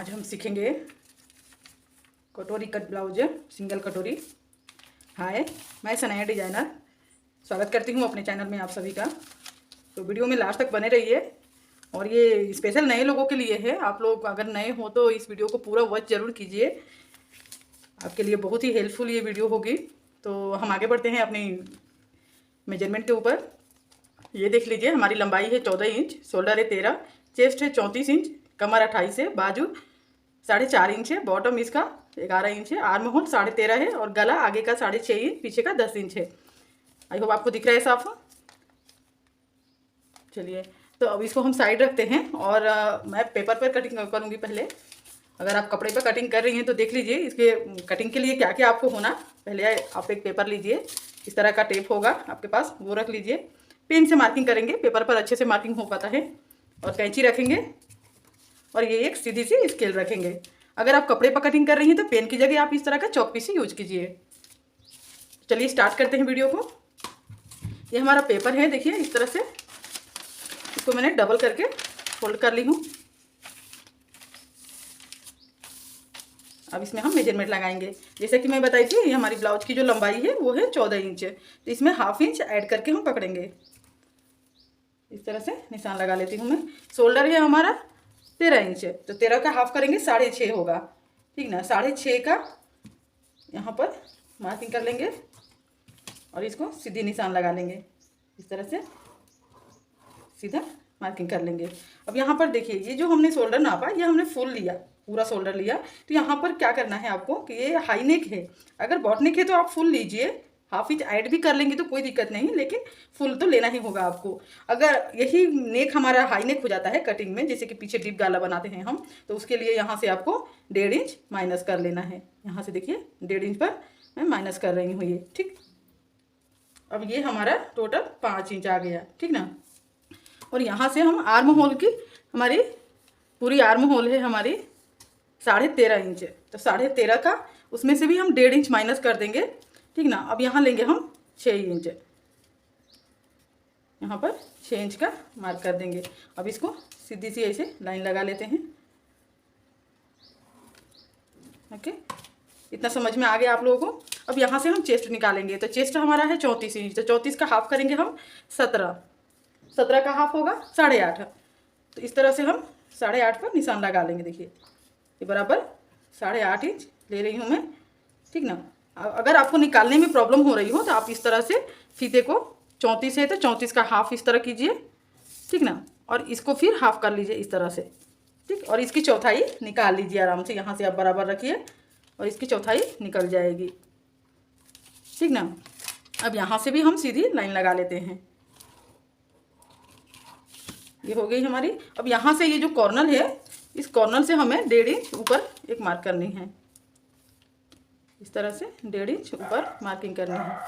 आज हम सीखेंगे कटोरी कट ब्लाउज, सिंगल कटोरी। हाय, मैं सनाया डिजाइनर स्वागत करती हूँ अपने चैनल में आप सभी का। तो वीडियो में लास्ट तक बने रहिए और ये स्पेशल नए लोगों के लिए है। आप लोग अगर नए हो तो इस वीडियो को पूरा वॉच जरूर कीजिए, आपके लिए बहुत ही हेल्पफुल ये वीडियो होगी। तो हम आगे बढ़ते हैं अपनी मेजरमेंट के ऊपर। ये देख लीजिए, हमारी लंबाई है 14 इंच, शोल्डर है 13, चेस्ट है 34 इंच, कमर 28 है, बाजू 4.5 इंच है, बॉटम इसका 11 इंच है, आर्म होल 13.5 है और गला आगे का 6.5 इंच, पीछे का 10 इंच है। आई होप आपको दिख रहा है साफ। चलिए, तो अब इसको हम साइड रखते हैं और मैं पेपर पर कटिंग करूँगी पहले। अगर आप कपड़े पर कटिंग कर रही हैं तो देख लीजिए इसके कटिंग के लिए क्या क्या आपको होना। पहले आप एक पेपर लीजिए, इस तरह का टेप होगा आपके पास, वो रख लीजिए। पेन से मार्किंग करेंगे, पेपर पर अच्छे से मार्किंग हो पाता है। और कैंची रखेंगे और ये एक सीधी सी स्केल रखेंगे। अगर आप कपड़े पर कटिंग कर रही हैं तो पेन की जगह आप इस तरह का चॉक पीस यूज कीजिए। चलिए स्टार्ट करते हैं वीडियो को। ये हमारा पेपर है, देखिए इस तरह से इसको मैंने डबल करके फोल्ड कर ली हूँ। अब इसमें हम मेजरमेंट लगाएंगे। जैसे कि मैं बताई थी, ये हमारी ब्लाउज की जो लंबाई है वो है 14 इंच, तो इसमें ½ इंच ऐड करके हम पकड़ेंगे। इस तरह से निशान लगा लेती हूँ मैं। शोल्डर है हमारा 13 इंच, तो 13 का हाफ करेंगे 6.5 होगा, ठीक ना। 6.5 का यहाँ पर मार्किंग कर लेंगे और इसको सीधी निशान लगा लेंगे। इस तरह से सीधा मार्किंग कर लेंगे। अब यहाँ पर देखिए, ये जो हमने शोल्डर नापा, ये हमने फुल लिया, पूरा शोल्डर लिया। तो यहाँ पर क्या करना है आपको कि ये हाई नेक है, अगर बॉट नेक है तो आप फुल लीजिए, ½ इंच ऐड भी कर लेंगे तो कोई दिक्कत नहीं, लेकिन फुल तो लेना ही होगा आपको। अगर यही नेक हमारा हाई नेक हो जाता है कटिंग में, जैसे कि पीछे डीप गाला बनाते हैं हम, तो उसके लिए यहाँ से आपको 1.5 इंच माइनस कर लेना है। यहाँ से देखिए 1.5 इंच पर मैं माइनस कर रही हूँ ये, ठीक। अब ये हमारा टोटल 5 इंच आ गया, ठीक ना। और यहाँ से हम आर्म होल की, हमारी पूरी आर्म होल है हमारी 13.5 इंच, तो 13.5 का उसमें से भी हम 1.5 इंच माइनस कर देंगे, ठीक ना। अब यहाँ लेंगे हम 6 इंच, यहाँ पर 6 इंच का मार्क कर देंगे। अब इसको सीधी सी ऐसे लाइन लगा लेते हैं। ओके, इतना समझ में आ गया आप लोगों को। अब यहाँ से हम चेस्ट निकालेंगे, तो चेस्ट हमारा है 34 इंच, तो 34 का हाफ करेंगे हम 17 का हाफ होगा 8.5। तो इस तरह से हम 8.5 पर निशान लगा लेंगे। देखिए ये बराबर 8.5 इंच ले रही हूँ मैं, ठीक ना। अगर आपको निकालने में प्रॉब्लम हो रही हो तो आप इस तरह से फीते को, 34 है तो 34 का हाफ इस तरह कीजिए, ठीक ना। और इसको फिर हाफ कर लीजिए इस तरह से, ठीक। और इसकी चौथाई निकाल लीजिए आराम से, यहाँ से आप बराबर रखिए और इसकी चौथाई निकल जाएगी, ठीक ना। अब यहाँ से भी हम सीधी लाइन लगा लेते हैं। ये हो गई हमारी। अब यहाँ से ये जो कॉर्नर है, इस कॉर्नर से हमें 1.5 इंच ऊपर एक मार्क करनी है। इस तरह से 1.5 इंच ऊपर मार्किंग करनी है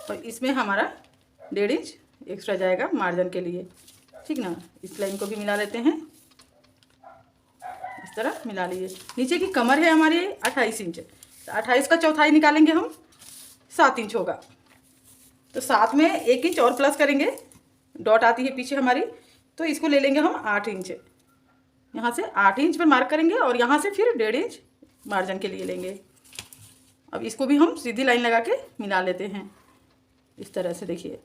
और इसमें हमारा 1.5 इंच एक्स्ट्रा जाएगा मार्जिन के लिए, ठीक ना। इस लाइन को भी मिला लेते हैं, इस तरह मिला लिए। नीचे की कमर है हमारी 28 इंच, तो 28 का चौथाई निकालेंगे हम 7 इंच होगा, तो साथ में 1 इंच और प्लस करेंगे। डॉट आती है पीछे हमारी, तो इसको ले लेंगे हम 8 इंच। यहाँ से 8 इंच पर मार्क करेंगे और यहाँ से फिर 1.5 इंच मार्जिन के लिए लेंगे। अब इसको भी हम सीधी लाइन लगा के मिला लेते हैं, इस तरह से देखिए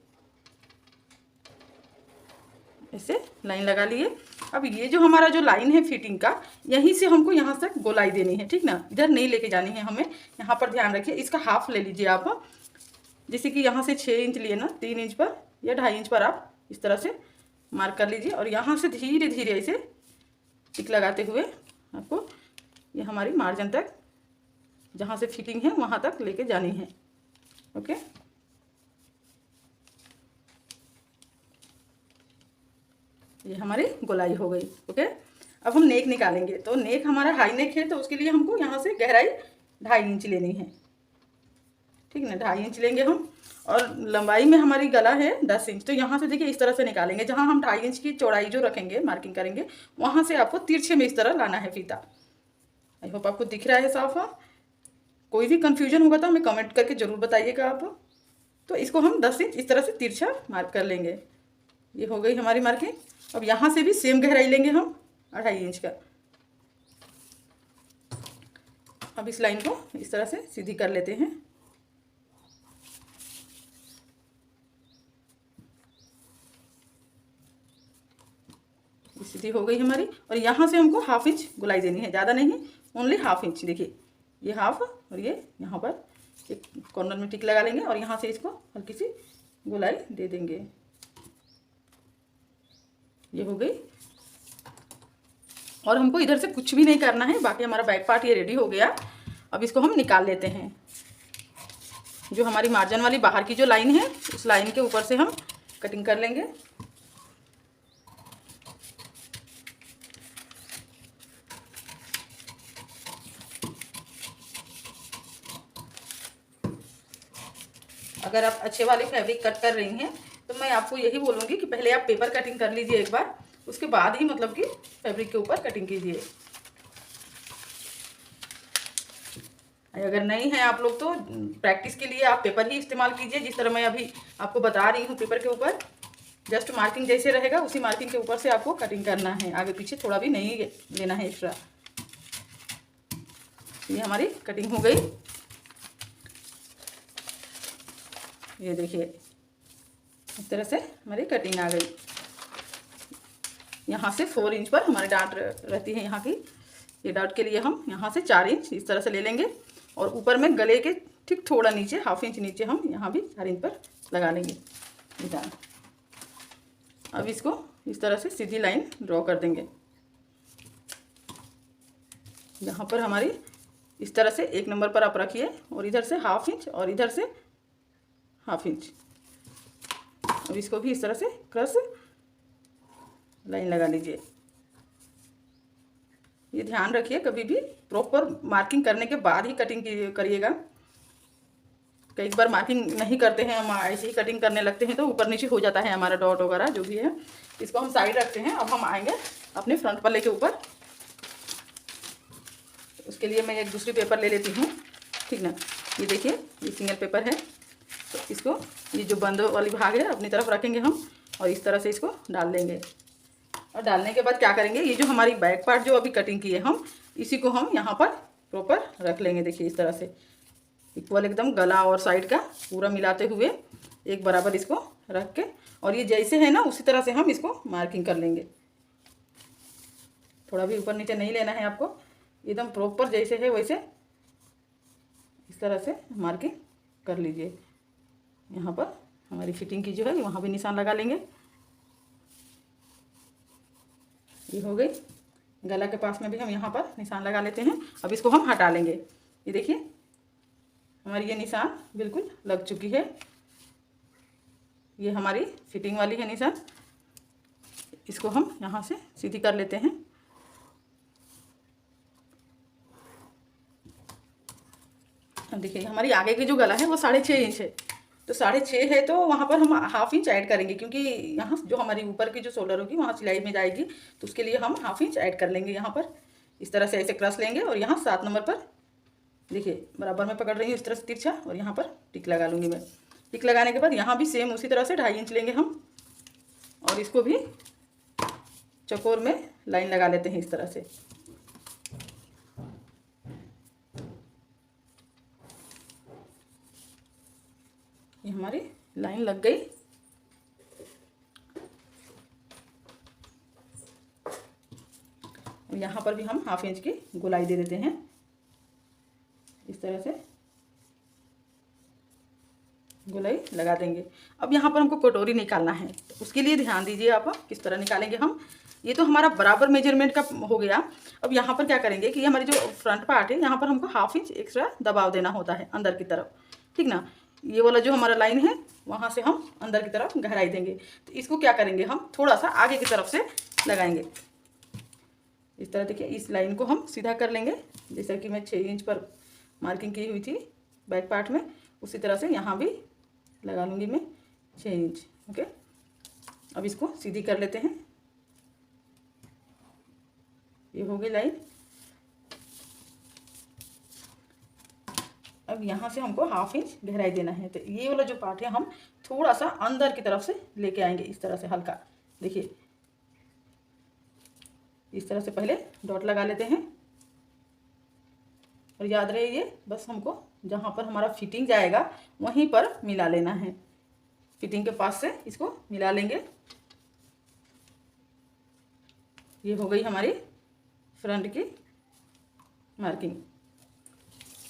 ऐसे लाइन लगा लिए। अब ये जो हमारा जो लाइन है फिटिंग का, यहीं से हमको यहाँ तक गोलाई देनी है, ठीक ना। इधर नहीं लेके जानी है हमें, यहाँ पर ध्यान रखिए। इसका हाफ ले लीजिए आप, जैसे कि यहाँ से 6 इंच लिए ना, 3 इंच पर या 2.5 इंच पर आप इस तरह से मार्क कर लीजिए और यहाँ से धीरे धीरे ऐसे टिक लगाते हुए आपको ये हमारी मार्जिन तक, जहाँ से फिटिंग है वहाँ तक लेके जानी है। ओके, ये हमारी गोलाई हो गई। ओके, अब हम नेक निकालेंगे। तो नेक हमारा हाई नेक है, तो उसके लिए हमको यहाँ से गहराई 2.5 इंच लेनी है, ठीक ना। 2.5 इंच लेंगे हम और लंबाई में हमारी गला है 10 इंच, तो यहाँ से देखिए इस तरह से निकालेंगे। जहाँ हम 2.5 इंच की चौड़ाई जो रखेंगे, मार्किंग करेंगे, वहाँ से आपको तिरछे में इस तरह लाना है फीता। आई होप आपको दिख रहा है साफ। कोई भी कंफ्यूजन होगा तो हमें कमेंट करके ज़रूर बताइएगा आप। तो इसको हम 10 इंच इस तरह से तिरछा मार्क कर लेंगे। ये हो गई हमारी मार्किंग। अब यहाँ से भी सेम गहराई लेंगे हम 2.5 इंच का, अब इस लाइन को इस तरह से सीधी कर लेते हैं। सीधी हो गई हमारी। और यहाँ से हमको हाफ इंच गुलाई देनी है, ज़्यादा नहीं, ओनली हाफ इंच। देखिए ये हाफ और ये यहाँ पर एक कॉर्नर में टिक लगा लेंगे और यहाँ से इसको हल्की सी गुलाई दे देंगे। ये हो गई। और हमको इधर से कुछ भी नहीं करना है, बाकी हमारा बैक पार्ट ये रेडी हो गया। अब इसको हम निकाल लेते हैं। जो हमारी मार्जिन वाली बाहर की जो लाइन है, उस लाइन के ऊपर से हम कटिंग कर लेंगे। अगर आप अच्छे वाले फैब्रिक कट कर रही हैं तो मैं आपको यही बोलूँगी कि पहले आप पेपर कटिंग कर लीजिए एक बार, उसके बाद ही मतलब कि फैब्रिक के ऊपर कटिंग कीजिए। अगर नहीं है आप लोग तो प्रैक्टिस के लिए आप पेपर ही इस्तेमाल कीजिए, जिस तरह मैं अभी आपको बता रही हूँ। पेपर के ऊपर जस्ट मार्किंग जैसे रहेगा उसी मार्किंग के ऊपर से आपको कटिंग करना है, आगे पीछे थोड़ा भी नहीं लेना है एक्स्ट्रा। ये हमारी कटिंग हो गई। ये देखिए इस तरह से हमारी कटिंग आ गई। यहाँ से 4 इंच पर हमारी डाट रहती है यहाँ की। ये डाट के लिए हम यहाँ से 4 इंच इस तरह से ले लेंगे और ऊपर में गले के ठीक थोड़ा नीचे हाफ इंच नीचे हम यहाँ भी 4 इंच पर लगा लेंगे निशान। अब इसको इस तरह से सीधी लाइन ड्रॉ कर देंगे। यहाँ पर हमारी इस तरह से 1 नंबर पर आप रखिए और इधर से हाफ इंच और इधर से हाफ इंच। अब इसको भी इस तरह से क्रॉस लाइन लगा लीजिए। ये ध्यान रखिए कभी भी प्रॉपर मार्किंग करने के बाद ही कटिंग करिएगा। कई बार मार्किंग नहीं करते हैं, हम ऐसे ही कटिंग करने लगते हैं तो ऊपर नीचे हो जाता है हमारा डॉट वगैरह जो भी है। इसको हम साइड रखते हैं। अब हम आएंगे अपने फ्रंट पल्ले के ऊपर। उसके लिए मैं एक दूसरी पेपर ले लेती हूँ, ठीक ना। ये देखिए ये सिंगल पेपर है, तो इसको ये जो बंद वाली भाग है अपनी तरफ रखेंगे हम और इस तरह से इसको डाल देंगे। और डालने के बाद क्या करेंगे, ये जो हमारी बैक पार्ट जो अभी कटिंग की है हम इसी को हम यहाँ पर प्रॉपर रख लेंगे। देखिए इस तरह से इक्वल एकदम गला और साइड का पूरा मिलाते हुए एक बराबर इसको रख के, और ये जैसे है ना उसी तरह से हम इसको मार्किंग कर लेंगे। थोड़ा भी ऊपर नीचे नहीं लेना है आपको, एकदम प्रॉपर जैसे है वैसे इस तरह से मार्किंग कर लीजिए। यहाँ पर हमारी फिटिंग की जो है वहाँ भी निशान लगा लेंगे। ये हो गई। गला के पास में भी हम यहाँ पर निशान लगा लेते हैं। अब इसको हम हटा लेंगे। ये देखिए हमारी ये निशान बिल्कुल लग चुकी है। ये हमारी फिटिंग वाली है निशान। इसको हम यहाँ से सीधी कर लेते हैं। अब देखिए हमारी आगे की जो गला है वो 6.5 इंच है, तो 6.5 है तो वहाँ पर हम हाफ इंच ऐड करेंगे, क्योंकि यहाँ जो हमारी ऊपर की जो शोल्डर होगी वहाँ सिलाई में जाएगी, तो उसके लिए हम हाफ इंच ऐड कर लेंगे। यहाँ पर इस तरह से ऐसे क्रॉस लेंगे और यहाँ 7 नंबर पर देखिए बराबर में पकड़ रही हूँ इस तरह से तिरछा, और यहाँ पर टिक लगा लूँगी मैं। टिक लगाने के बाद यहाँ भी सेम उसी तरह से 2.5 इंच लेंगे हम और इसको भी चौकोर में लाइन लगा लेते हैं इस तरह से। ये हमारी लाइन लग गई। यहाँ पर भी हम हाफ इंच की गोलाई दे देते हैं इस तरह से गोलाई लगा देंगे। अब यहाँ पर हमको कटोरी निकालना है, तो उसके लिए ध्यान दीजिए आप किस तरह निकालेंगे हम। ये तो हमारा बराबर मेजरमेंट का हो गया। अब यहाँ पर क्या करेंगे कि हमारी जो फ्रंट पार्ट है यहाँ पर हमको हाफ इंच एक्स्ट्रा दबाव देना होता है अंदर की तरफ, ठीक ना। ये वाला जो हमारा लाइन है वहाँ से हम अंदर की तरफ गहराई देंगे। तो इसको क्या करेंगे हम थोड़ा सा आगे की तरफ से लगाएंगे इस तरह। देखिए इस लाइन को हम सीधा कर लेंगे, जैसा कि मैं 6 इंच पर मार्किंग की हुई थी बैक पार्ट में, उसी तरह से यहाँ भी लगा लूँगी मैं 6 इंच। ओके, अब इसको सीधी कर लेते हैं। ये हो गई लाइन। अब यहाँ से हमको हाफ इंच गहराई देना है, तो ये वाला जो पार्ट है हम थोड़ा सा अंदर की तरफ से लेके आएंगे इस तरह से हल्का। देखिए इस तरह से पहले डॉट लगा लेते हैं और याद रहे ये बस हमको जहाँ पर हमारा फिटिंग जाएगा वहीं पर मिला लेना है। फिटिंग के पास से इसको मिला लेंगे। ये हो गई हमारी फ्रंट की मार्किंग।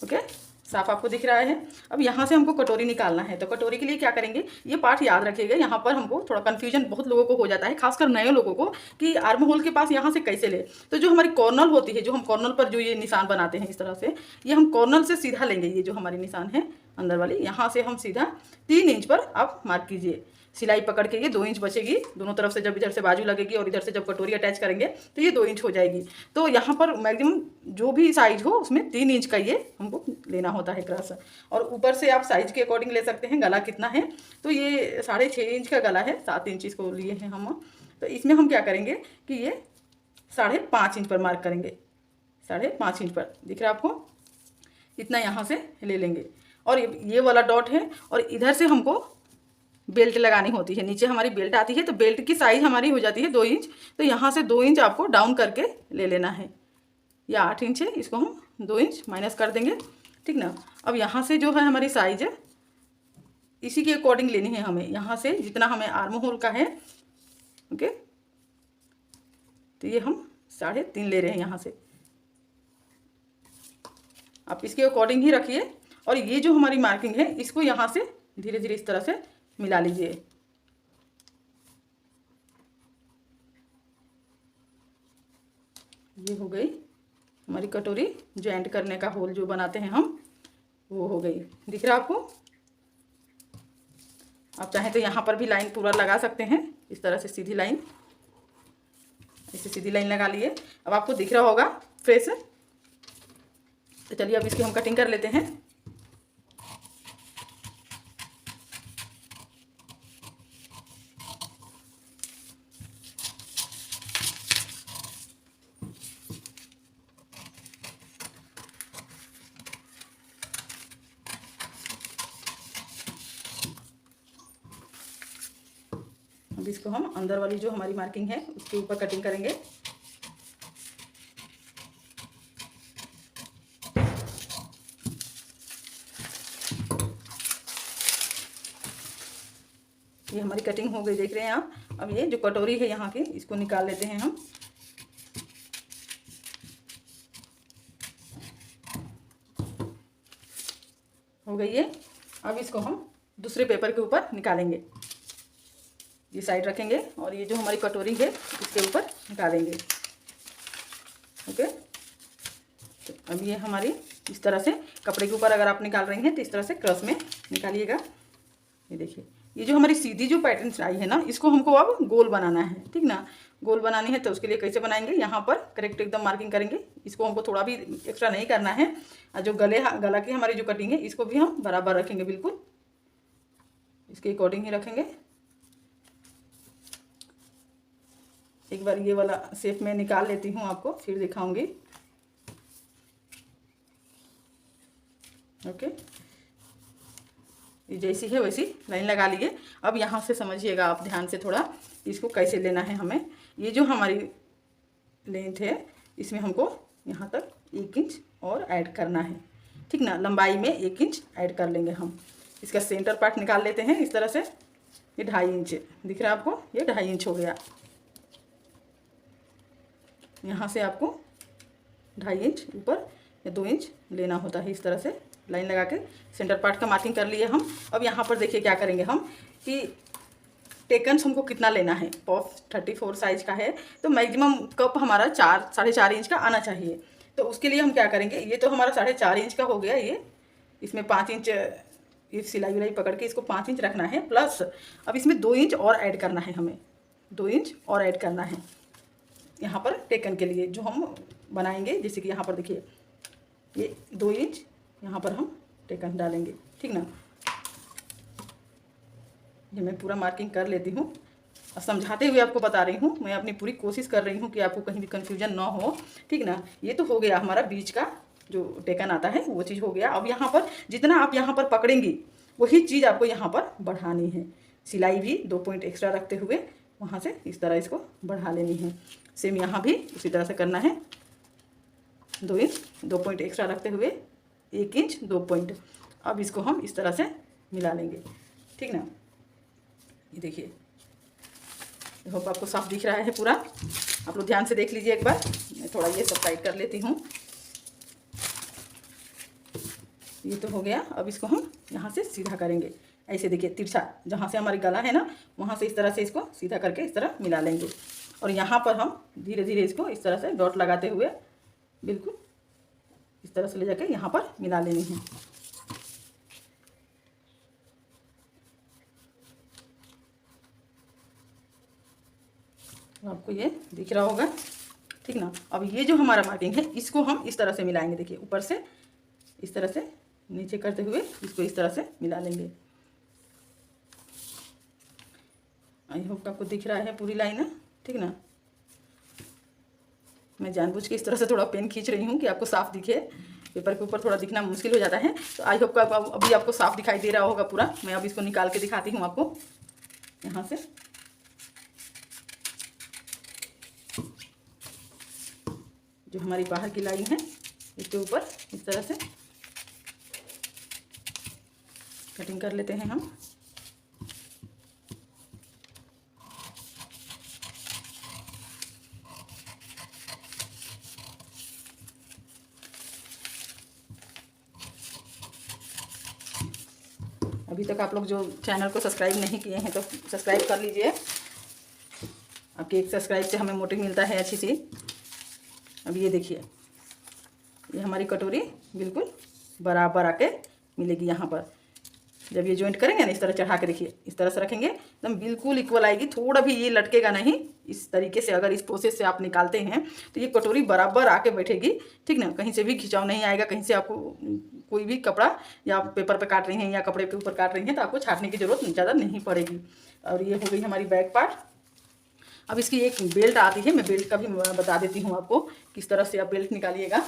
ओके, साफ आपको दिख रहा है। अब यहाँ से हमको कटोरी निकालना है, तो कटोरी के लिए क्या करेंगे, ये पार्ट याद रखिएगा। यहाँ पर हमको थोड़ा कन्फ्यूजन बहुत लोगों को हो जाता है, खासकर नए लोगों को, कि आर्म होल के पास यहाँ से कैसे ले। तो जो हमारी कॉर्नर होती है, जो हम कॉर्नर पर जो ये निशान बनाते हैं इस तरह से, ये हम कॉर्नर से सीधा लेंगे। ये जो हमारी निशान है अंदर वाली, यहाँ से हम सीधा 3 इंच पर आप मार्क कीजिए। सिलाई पकड़ के ये 2 इंच बचेगी दोनों तरफ से। जब इधर से बाजू लगेगी और इधर से जब कटोरी अटैच करेंगे तो ये 2 इंच हो जाएगी। तो यहाँ पर मैक्सिमम जो भी साइज हो उसमें 3 इंच का ये हमको लेना होता है क्रॉस। और ऊपर से आप साइज के अकॉर्डिंग ले सकते हैं। गला कितना है, तो ये 6.5 इंच का गला है, 7 इंच इसको लिए हैं हम। तो इसमें हम क्या करेंगे कि ये 5.5 इंच पर मार्क करेंगे। 5.5 इंच पर दिख रहा है आपको, इतना यहाँ से ले लेंगे। और ये वाला डॉट है, और इधर से हमको बेल्ट लगानी होती है। नीचे हमारी बेल्ट आती है, तो बेल्ट की साइज हमारी हो जाती है 2 इंच। तो यहाँ से 2 इंच आपको डाउन करके ले लेना है। या 8 इंच है, इसको हम 2 इंच माइनस कर देंगे, ठीक ना। अब यहाँ से जो है हमारी साइज है इसी के अकॉर्डिंग लेनी है हमें। यहाँ से जितना हमें आर्म होल का है, ओके, तो ये हम 3.5 ले रहे हैं यहाँ से। आप इसके अकॉर्डिंग ही रखिए। और ये जो हमारी मार्किंग है इसको यहाँ से धीरे धीरे इस तरह से मिला लीजिए। ये हो गई हमारी कटोरी जॉइंट करने का होल जो बनाते हैं हम, वो हो गई। दिख रहा है आपको। आप चाहें तो यहाँ पर भी लाइन पूरा लगा सकते हैं, इस तरह से सीधी लाइन, ऐसे सीधी लाइन लगा लिए। अब आपको दिख रहा होगा फ्रेश। तो चलिए अब इसकी हम कटिंग कर लेते हैं। अब इसको हम अंदर वाली जो हमारी मार्किंग है उसके ऊपर कटिंग करेंगे। ये हमारी कटिंग हो गई, देख रहे हैं आप। अब ये जो कटोरी है यहाँ की, इसको निकाल लेते हैं हम। हो गई है। अब इसको हम दूसरे पेपर के ऊपर निकालेंगे। ये साइड रखेंगे और ये जो हमारी कटोरी है इसके ऊपर निकालेंगे। ओके, तो अब ये हमारी इस तरह से कपड़े के ऊपर अगर आप निकाल रही हैं तो इस तरह से क्रॉस में निकालिएगा। ये देखिए, ये जो हमारी सीधी जो पैटर्न आई है ना, इसको हमको अब गोल बनाना है, ठीक ना। गोल बनानी है तो उसके लिए कैसे बनाएंगे, यहाँ पर करेक्ट एकदम मार्किंग करेंगे। इसको हमको थोड़ा भी एक्स्ट्रा नहीं करना है। और जो गला की हमारी जो कटिंग है इसको भी हम बराबर रखेंगे, बिल्कुल इसके अकॉर्डिंग ही रखेंगे। एक बार ये वाला शेप में निकाल लेती हूँ, आपको फिर दिखाऊंगी। ओके, ये जैसी है वैसी लाइन लगा लिए। अब यहाँ से समझिएगा आप ध्यान से थोड़ा, इसको कैसे लेना है हमें। ये जो हमारी लेंथ है इसमें हमको यहाँ तक 1 इंच और ऐड करना है, ठीक ना। लंबाई में 1 इंच ऐड कर लेंगे हम। इसका सेंटर पार्ट निकाल लेते हैं इस तरह से। ये 2.5 इंच दिख रहा है आपको, ये 2.5 इंच हो गया। यहाँ से आपको 2.5 इंच ऊपर या 2 इंच लेना होता है। इस तरह से लाइन लगा के सेंटर पार्ट का मार्किंग कर लिए हम। अब यहाँ पर देखिए क्या करेंगे हम कि टेकन्स हमको कितना लेना है। पॉफ 34 साइज का है, तो मैक्सिमम कप हमारा 4.5 इंच का आना चाहिए। तो उसके लिए हम क्या करेंगे, ये तो हमारा 4.5 इंच का हो गया। ये इसमें 5 इंच ये सिलाई विलाई पकड़ के इसको 5 इंच रखना है। प्लस अब इसमें 2 इंच और ऐड करना है हमें, 2 इंच और ऐड करना है यहाँ पर टेकन के लिए जो हम बनाएंगे। जैसे कि यहाँ पर देखिए, ये 2 इंच यहाँ पर हम टेकन डालेंगे, ठीक ना। ये मैं पूरा मार्किंग कर लेती हूँ और समझाते हुए आपको बता रही हूँ। मैं अपनी पूरी कोशिश कर रही हूँ कि आपको कहीं भी कन्फ्यूजन ना हो, ठीक ना। ये तो हो गया हमारा बीच का जो टेकन आता है, वो चीज़ हो गया। अब यहाँ पर जितना आप यहाँ पर पकड़ेंगी वही चीज़ आपको यहाँ पर बढ़ानी है। सिलाई भी 2 पॉइंट एक्स्ट्रा रखते हुए वहाँ से इस तरह इसको बढ़ा लेनी है। सेम यहाँ भी उसी तरह से करना है। 2 इंच 2 पॉइंट एक्स्ट्रा रखते हुए 1 इंच 2 पॉइंट। अब इसको हम इस तरह से मिला लेंगे, ठीक ना। ये देखिए, होप आपको साफ दिख रहा है पूरा। आप लोग ध्यान से देख लीजिए एक बार। मैं थोड़ा ये सब टाइट कर लेती हूँ। ये तो हो गया। अब इसको हम यहाँ से सीधा करेंगे, ऐसे देखिए तिरछा, जहाँ से हमारी गला है ना वहाँ से इस तरह से इसको सीधा करके इस तरह मिला लेंगे। और यहाँ पर हम धीरे धीरे इसको इस तरह से डॉट लगाते हुए बिल्कुल इस तरह से ले जाके यहाँ पर मिला लेनी है। आपको ये दिख रहा होगा, ठीक ना। अब ये जो हमारा मार्किंग है इसको हम इस तरह से मिलाएंगे। देखिए ऊपर से इस तरह से नीचे करते हुए इसको इस तरह से मिला लेंगे। आई होप आपको दिख रहा है पूरी लाइन, ठीक ना। मैं जानबूझ के इस तरह से थोड़ा पेन खींच रही हूँ कि आपको साफ दिखे। पेपर के ऊपर थोड़ा दिखना मुश्किल हो जाता है, तो आई होप का अभी आपको साफ दिखाई दे रहा होगा पूरा। मैं अब इसको निकाल के दिखाती हूँ आपको यहाँ से। जो हमारी बाहर की लाइन है इसके ऊपर इस तरह से कटिंग कर लेते हैं हम। अभी तक आप लोग जो चैनल को सब्सक्राइब नहीं किए हैं तो सब्सक्राइब कर लीजिए। आपके एक सब्सक्राइब से हमें मोटिव मिलता है अच्छी चीज़। अब ये देखिए, ये हमारी कटोरी बिल्कुल बराबर आके मिलेगी यहाँ पर। जब ये जॉइंट करेंगे ना इस तरह चढ़ा के, देखिए इस तरह से रखेंगे एकदम बिल्कुल इक्वल आएगी। थोड़ा भी ये लटकेगा नहीं। इस तरीके से अगर इस प्रोसेस से आप निकालते हैं तो ये कटोरी बराबर आके बैठेगी, ठीक ना। कहीं से भी खिंचाव नहीं आएगा। कहीं से आपको कोई भी कपड़ा या पेपर पे काट रही हैं या कपड़े के ऊपर काट रही हैं तो आपको छाटने की ज़रूरत ज़्यादा नहीं पड़ेगी। और ये हो गई हमारी बैक पार्ट। अब इसकी एक बेल्ट आती है, मैं बेल्ट का भी बता देती हूँ आपको किस तरह से आप बेल्ट निकालिएगा।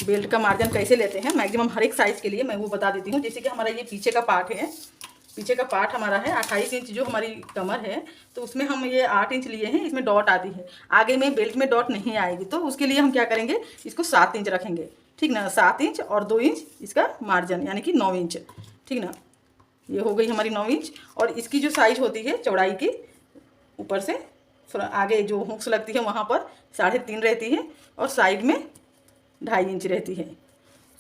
बेल्ट का मार्जिन कैसे लेते हैं मैक्सिमम हर एक साइज़ के लिए मैं वो बता देती हूँ। जैसे कि हमारा ये पीछे का पार्ट है, पीछे का पार्ट हमारा है 28 इंच जो हमारी कमर है, तो उसमें हम ये 8 इंच लिए हैं। इसमें डॉट आती है, आगे में बेल्ट में डॉट नहीं आएगी, तो उसके लिए हम क्या करेंगे, इसको 7 इंच रखेंगे, ठीक ना। 7 इंच और 2 इंच इसका मार्जिन यानी कि 9 इंच, ठीक ना। ये हो गई हमारी 9 इंच। और इसकी जो साइज होती है चौड़ाई की, ऊपर से आगे जो हुक्स लगती है वहाँ पर 3.5 रहती है और साइड में 2.5 इंच रहती है।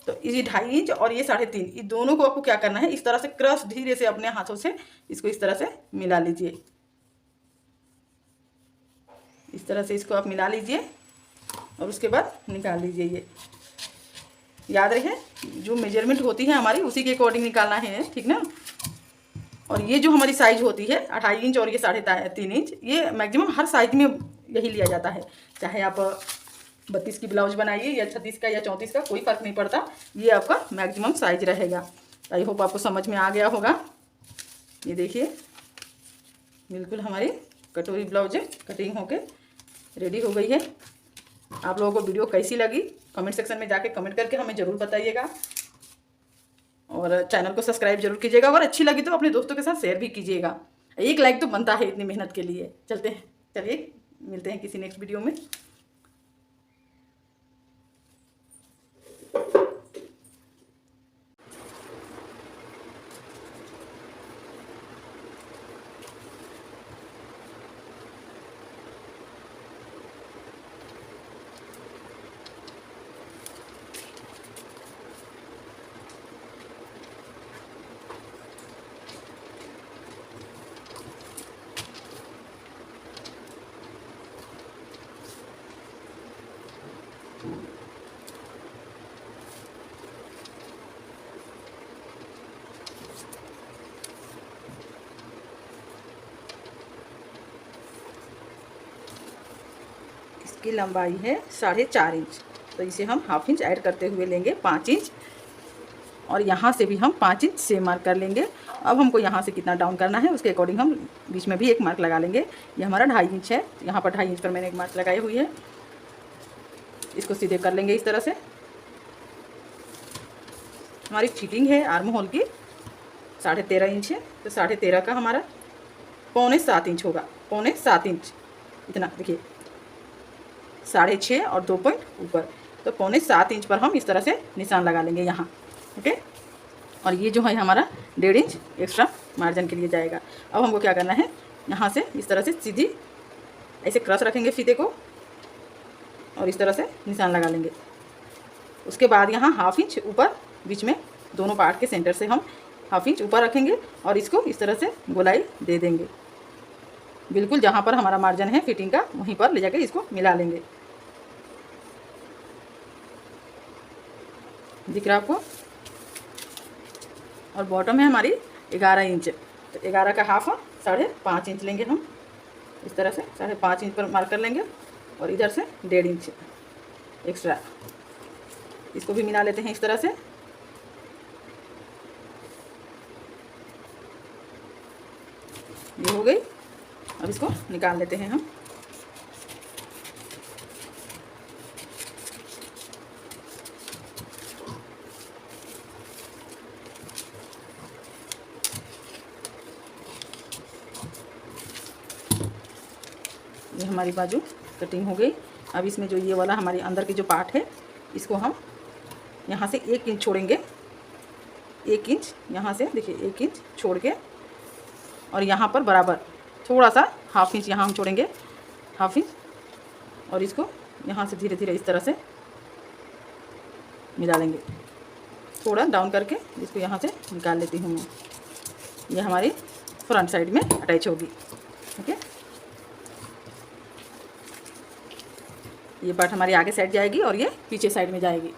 तो ये 2.5 इंच और ये 3.5, ये दोनों को आपको क्या करना है, इस तरह से क्रश धीरे से अपने हाथों से इसको इस तरह से मिला लीजिए। इस तरह से इसको आप मिला लीजिए और उसके बाद निकाल लीजिए। ये याद रहे जो मेजरमेंट होती है हमारी उसी के अकॉर्डिंग निकालना है, ठीक ना। और ये जो हमारी साइज होती है 2.5 इंच और ये 3.5 इंच, ये मैक्सिमम हर साइज में यही लिया जाता है। चाहे आप 32 की ब्लाउज बनाइए या 36 का या 34 का, कोई फ़र्क नहीं पड़ता, ये आपका मैक्सिमम साइज रहेगा। आई होप आपको समझ में आ गया होगा। ये देखिए बिल्कुल हमारी कटोरी ब्लाउज कटिंग होके रेडी हो गई है। आप लोगों को वीडियो कैसी लगी कमेंट सेक्शन में जाके कमेंट करके हमें ज़रूर बताइएगा। और चैनल को सब्सक्राइब जरूर कीजिएगा। और अच्छी लगी तो अपने दोस्तों के साथ शेयर भी कीजिएगा। एक लाइक तो बनता है इतनी मेहनत के लिए। चलिए मिलते हैं किसी नेक्स्ट वीडियो में। इसकी लंबाई है 4.5 इंच, तो इसे हम हाफ इंच ऐड करते हुए लेंगे 5 इंच। और यहाँ से भी हम 5 इंच से मार्क कर लेंगे। अब हमको यहाँ से कितना डाउन करना है उसके अकॉर्डिंग हम बीच में भी एक मार्क लगा लेंगे। ये हमारा 2.5 इंच है, यहाँ पर 2.5 इंच पर मैंने एक मार्क लगाई हुई है। इसको सीधे कर लेंगे इस तरह से। हमारी फिटिंग है आर्म होल की 13.5 इंच है, तो 13.5 का हमारा 6.25 इंच होगा। 6.25 इंच इतना देखिए, 6.5 और 2 पॉइंट ऊपर, तो 6.25 इंच पर हम इस तरह से निशान लगा लेंगे यहाँ। ओके, और ये जो है हमारा 1.5 इंच एक्स्ट्रा मार्जिन के लिए जाएगा। अब हमको क्या करना है, यहाँ से इस तरह से सीधी ऐसे क्रॉस रखेंगे फीते को और इस तरह से निशान लगा लेंगे। उसके बाद यहाँ 1/2 इंच ऊपर बीच में दोनों पार्ट के सेंटर से हम 1/2 इंच ऊपर रखेंगे और इसको इस तरह से गोलाई दे देंगे। बिल्कुल जहाँ पर हमारा मार्जिन है फिटिंग का वहीं पर ले जाकर इसको मिला लेंगे। दिख रहा है आपको? और बॉटम है हमारी 11 इंच, तो 11 का हाफ 5.5 इंच लेंगे हम। इस तरह से 5.5 इंच पर मार्क कर लेंगे और इधर से 1.5 इंच एक्स्ट्रा, इसको भी मिला लेते हैं इस तरह से। ये हो गई। अब इसको निकाल लेते हैं हम। ये हमारी बाजू कटिंग हो गई। अब इसमें जो ये वाला हमारे अंदर के जो पार्ट है इसको हम यहाँ से 1 इंच छोड़ेंगे। 1 इंच यहाँ से देखिए 1 इंच छोड़ के और यहाँ पर बराबर थोड़ा सा 1/2 इंच यहाँ हम छोड़ेंगे, 1/2 इंच, और इसको यहाँ से धीरे धीरे इस तरह से मिला लेंगे, थोड़ा डाउन करके इसको यहाँ से निकाल लेती हूँ मैं। ये हमारी फ्रंट साइड में अटैच होगी। ओके, ये पार्ट हमारी आगे साइड जाएगी और ये पीछे साइड में जाएगी।